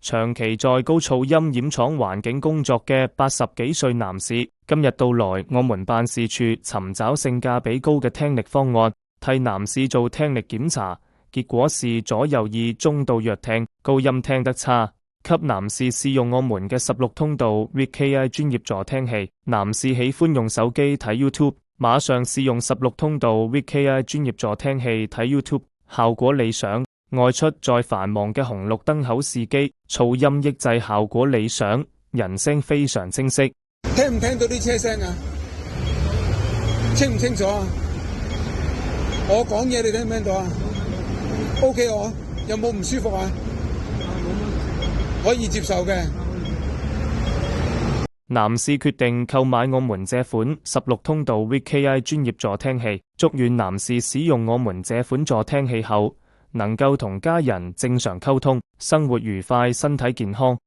長期在高噪音掩廠環境工作嘅80幾歲男士，今日到來我們辦事處尋找性價比高嘅聽力方案，替男士做聽力檢查，結果是左右耳中度弱聽，高音聽得差。給男士試用我們嘅16通道 VKI 專業助聽器，男士喜歡用手機睇 YouTube， 馬上試用16通道 VKI 專業助聽器睇 YouTube， 效果理想。外出在繁忙嘅紅綠燈口試機，噪音抑制效果理想，人聲非常清晰。聽唔聽到啲車聲啊？清唔清楚啊？我講嘢你聽唔聽到啊？OK， 我有冇唔舒服啊？可以接受嘅。男士決定購買我們這款16通道 VKI 專業助聽器，祝願男士使用我們這款助聽器後，能夠同家人正常溝通，生活愉快，身體健康。